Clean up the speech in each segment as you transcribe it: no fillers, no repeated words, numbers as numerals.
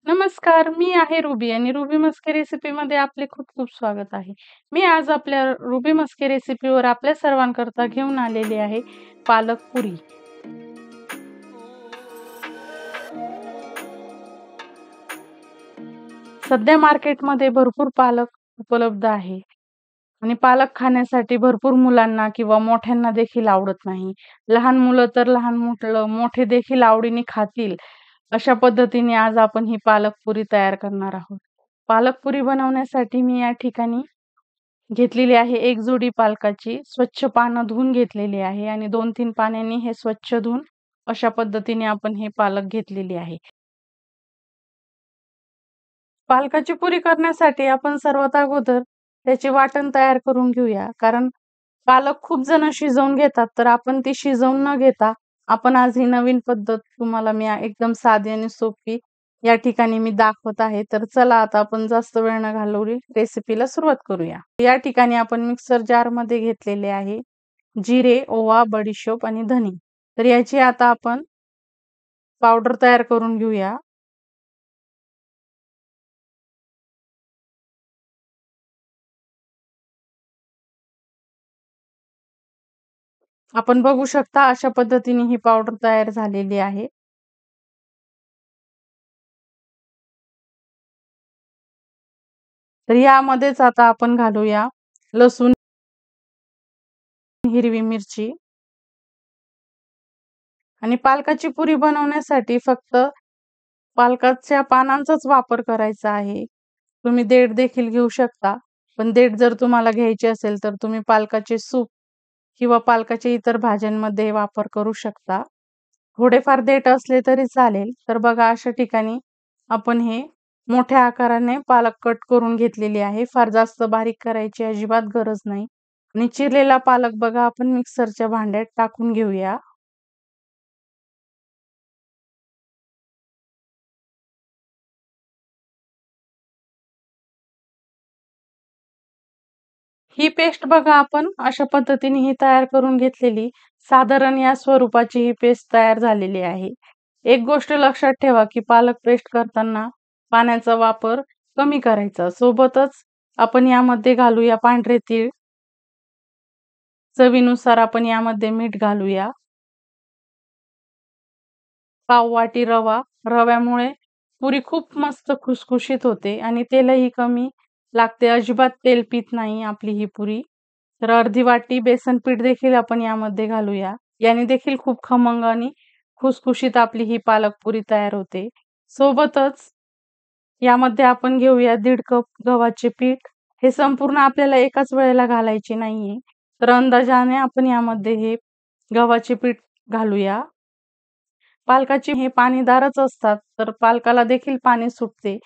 नमस्कार, मी आहे रुबी आणि रुबी मस्के रेसिपीमध्ये आपले खूप खूप स्वागत आहे. मी आज आपल्या रुबी मस्के रेसिपीवर आपल्या सर्वांकरता घेऊन आलेली आहे पालक पुरी. सध्या मार्केटमध्ये भरपूर पालक उपलब्ध आहे आणि पालक खाण्यासाठी भरपूर मुलांना किंवा मोठ्यांना देखील आवडत नाही. लहान मुलं तर लहान मुलं मोठे देखील आवडीने खातील अशा पद्धतीने आज आपण ही पालक पुरी तयार करणार आहोत. पालक पुरी बनवण्यासाठी मी या ठिकाणी घेतलेली आहे एक जोडी पालकाची. स्वच्छ पानं धुवून घेतलेली आहे आणि 2-3 पाण्याने हे स्वच्छ धुवून अशा पद्धतीने आपण हे पालक घेतलेली आहे. पालकाची पुरी करण्यासाठी आपण सर्वात अगोदर त्याचे वाटण तयार करून घेऊया. कारण पालक खूप जण शिजवून घेतात, तर आपण ती शिजवून न घेता आपण आज ही नवीन पद्धत तुम्हाला मी एकदम साधी आणि सोपी या ठिकाणी मी दाखवत आहे. तर चला आता आपण जास्त वेळ न घालवली रेसिपीला सुरुवात करूया. या ठिकाणी आपण मिक्सर जारमध्ये घेतलेले आहे जिरे, ओवा, बडीशोप आणि धने. तर याची आता आपण पावडर तयार करून घेऊया. आपण बघू शकता अशा पद्धतीने ही पावडर तयार झालेली आहे. तर यामध्येच आता आपण घालूया लसूण, हिरवी मिरची आणि पालकाची पुरी बनवण्यासाठी फक्त पालकाच्या पानांचाच वापर करायचा आहे. तुम्ही देठ देखील घेऊ शकता, पण देठ जर तुम्हाला घ्यायचे असेल तर तुम्ही पालकाचे सूप किंवा पालकाच्या इतर भाज्यांमध्ये वापर करू शकता. थोडेफार देठ असले तरी चालेल. तर बघा अशा ठिकाणी आपण हे मोठ्या आकाराने पालक कट करून घेतलेली आहे. फार जास्त बारीक करायची अजिबात गरज नाही. आणि चिरलेला पालक बघा आपण मिक्सरच्या भांड्यात टाकून घेऊया. ही पेस्ट बघा आपण अशा पद्धतीने ही तयार करून घेतलेली साधारण या स्वरूपाची ही पेस्ट तयार झालेली आहे. एक गोष्ट लक्षात ठेवा की पालक पेस्ट करताना पाण्याचा वापर कमी करायचा. सोबतच आपण यामध्ये घालूया पांढरे तीळ. चवीनुसार आपण यामध्ये मीठ घालूया. पाव वाटी रवा. रव्यामुळे पुरी खूप मस्त खुसखुशीत होते आणि तेलही कमी लागते. अजिबात तेल पीत नाही आपली ही पुरी. तर अर्धी वाटी बेसन पीठ देखील आपण यामध्ये घालूया. याने देखील खूप खमंग आणि खुसखुशीत आपली ही पालक पुरी तयार होते. सोबतच यामध्ये आपण घेऊया 1.5 कप गव्हाचे पीठ. हे संपूर्ण आपल्याला एकाच वेळेला घालायचे नाहीये. तर अंदाजाने आपण यामध्ये हे गव्हाचे पीठ घालूया. पालकाची हे पाणीदारच असतात, तर पालकाला देखील पाणी सुटते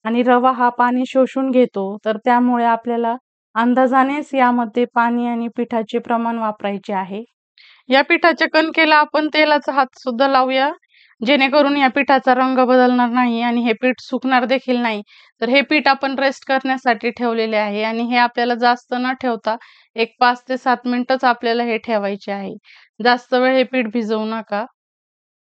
आणि रवा हा पाणी शोषून घेतो. तर त्यामुळे आपल्याला अंदाजानेच यामध्ये पाणी आणि पिठाचे प्रमाण वापरायचे आहे. या पिठाच्या कणकेला आपण तेलाचा हात सुद्धा लावूया, जेणेकरून या पिठाचा रंग बदलणार नाही आणि हे पीठ सुकणार देखील नाही. तर हे पीठ आपण रेस्ट करण्यासाठी ठेवलेले आहे आणि हे आपल्याला जास्त न ठेवता एक 5 ते 7 मिनिटच आपल्याला हे ठेवायचे आहे. जास्त वेळ हे पीठ भिजवू नका.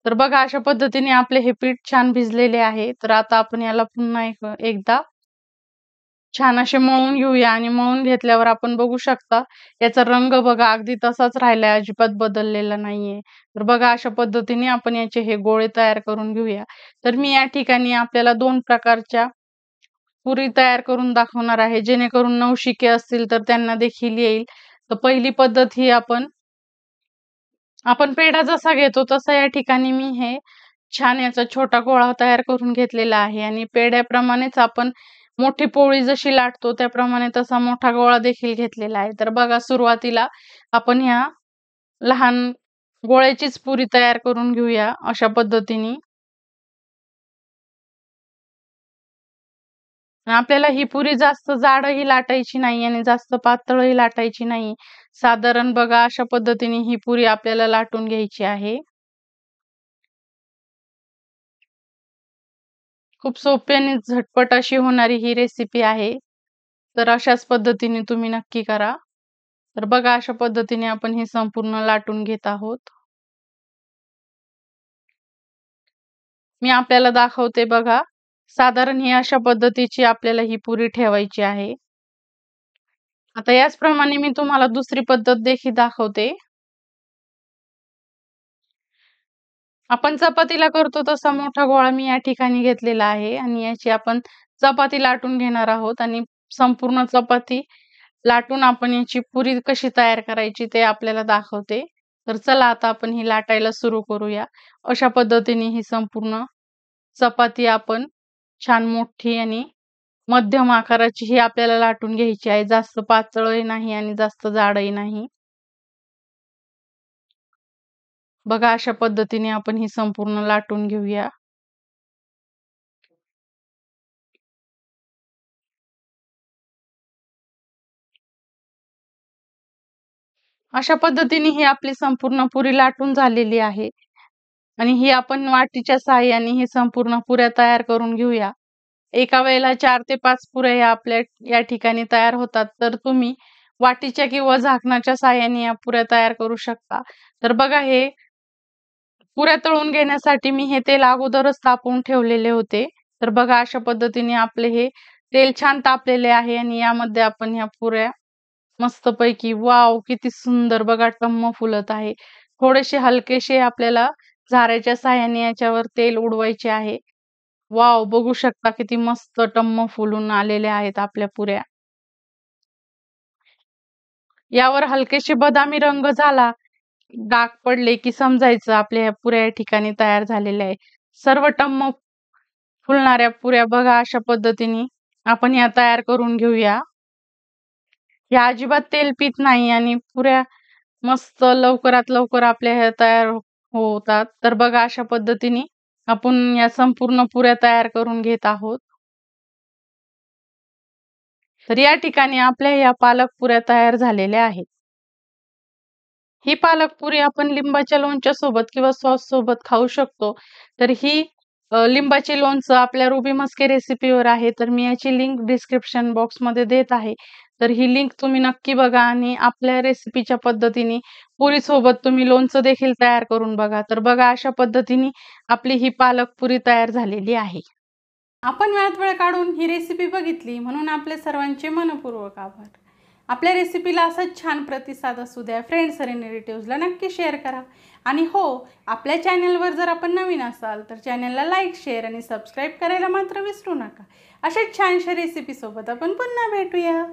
तर बघा अशा पद्धतीने आपले हे पीठ छान भिजलेले आहे. तर आता आपण याला पुन्हा एकदा छान असे मळून घेऊया आणि मळून घेतल्यावर आपण बघू शकता याचा रंग बघा अगदी तसाच राहिलाय, अजिबात बदललेला नाहीये. तर बघा अशा पद्धतीने आपण याचे हे गोळे तयार करून घेऊया. तर मी या ठिकाणी आपल्याला 2 प्रकारच्या पुरी तयार करून दाखवणार आहे, जेणेकरून नवशिके असतील तर त्यांना देखील येईल. तर पहिली पद्धत ही आपण पेढा जसा घेतो तसा या ठिकाणी मी हे छान याचा छोटा गोळा तयार करून घेतलेला आहे आणि पेढ्याप्रमाणेच आपण मोठी पोळी जशी लाटतो त्याप्रमाणे तसा मोठा गोळा देखील घेतलेला आहे. तर बघा सुरुवातीला आपण ह्या लहान गोळ्याचीच पुरी तयार करून घेऊया अशा पद्धतीने. आपल्याला ही पुरी जास्त जाडही लाटायची नाही आणि जास्त पातळही लाटायची नाही. साधारण बघा अशा पद्धतीने ही पुरी आपल्याला लाटून घ्यायची आहे. खूप सोपी आणि झटपट अशी होणारी ही रेसिपी आहे. तर अशाच पद्धतीने तुम्ही नक्की करा. तर बघा अशा पद्धतीने आपण हे संपूर्ण लाटून घेत आहोत. मी आपल्याला दाखवते बघा. साधारण ही अशा पद्धतीची आपल्याला ही पुरी ठेवायची आहे. आता याचप्रमाणे मी तुम्हाला दुसरी पद्धत देखील दाखवते. आपण चपातीला करतो तसा मोठा गोळा मी या ठिकाणी घेतलेला आहे आणि याची आपण चपाती लाटून घेणार आहोत आणि संपूर्ण चपाती लाटून आपण याची पुरी कशी तयार करायची ते आपल्याला दाखवते. तर चला आता आपण ही लाटायला सुरू करूया. अशा पद्धतीने ही संपूर्ण चपाती आपण छान मोठी आणि मध्यम आकाराची ही आपल्याला लाटून घ्यायची आहे. जास्त पातळही नाही आणि जास्त जाडही नाही. बघा अशा पद्धतीने आपण ही संपूर्ण लाटून घेऊया. अशा पद्धतीने ही आपली संपूर्ण पुरी लाटून झालेली आहे आणि ही आपण वाटीच्या साहाय्याने ही संपूर्ण पुऱ्या तयार करून घेऊया. एका वेळेला 4 ते 5 पुऱ्या या आपल्या या ठिकाणी तयार होतात. तर तुम्ही वाटीच्या किंवा झाकणाच्या साहाय्याने या पुऱ्या तयार करू शकता. तर बघा हे पुऱ्या तळून घेण्यासाठी मी हे तेल अगोदरच तापवून ठेवलेले होते. तर बघा अशा पद्धतीने आपले हे तेल छान तापलेले आहे आणि यामध्ये आपण ह्या पुऱ्या मस्तपैकी वाव किती सुंदर बघा टम्म फुलत आहे. थोडेसे हलकेसे आपल्याला झाऱ्याच्या साहाय्याने याच्यावर तेल उडवायचे आहे. वाव बघू शकता किती मस्त टम्म फुलून आलेल्या आहेत आपल्या पुऱ्या. यावर हलकेसे बदामी रंग झाला, डाग पडले की समजायचं आपल्या ह्या पुऱ्या या ठिकाणी तयार झालेल्या आहे. सर्व टम्म फुलणाऱ्या पुऱ्या बघा अशा पद्धतीने आपण या तयार करून घेऊया. या अजिबात तेल पीत नाही आणि पुऱ्या मस्त लवकरात लवकर आपल्या ह्या तयार होतात. तर बघा अशा पद्धतीने आपण या संपूर्ण पुऱ्या तयार करून घेत आहोत. तर या ठिकाणी आपल्या या पालक पुऱ्या तयार झालेल्या आहेत. ही पालक पुरी आपण लिंबाच्या लोणच्या सोबत किंवा सॉस सोबत खाऊ शकतो. तर ही लिंबाचे लोणचं आपल्या रुबी मस्के रेसिपीवर आहे. तर मी याची लिंक डिस्क्रिप्शन बॉक्समध्ये देत आहे. तर ही लिंक तुम्ही नक्की बघा आणि आपल्या रेसिपीच्या पद्धतीने पुरी सोबत तुम्ही लोणचं देखील तयार करून बघा. तर बघा अशा पद्धतीने आपली ही पालक पुरी तयार झालेली आहे. आपण वेळात वेळ काढून ही रेसिपी बघितली म्हणून आपले सर्वांचे मनपूर्वक आभार. आपल्या रेसिपीला असाच छान प्रतिसाद असू द्या. फ्रेंड्स आणि रिलेटिव्हजला नक्की शेअर करा. आणि हो, आपल्या चॅनलवर जर आपण नवीन असाल तर चॅनलला लाईक, शेअर आणि सबस्क्राईब करायला मात्र विसरू नका. अशाच छानशा रेसिपीसोबत आपण पुन्हा भेटूया.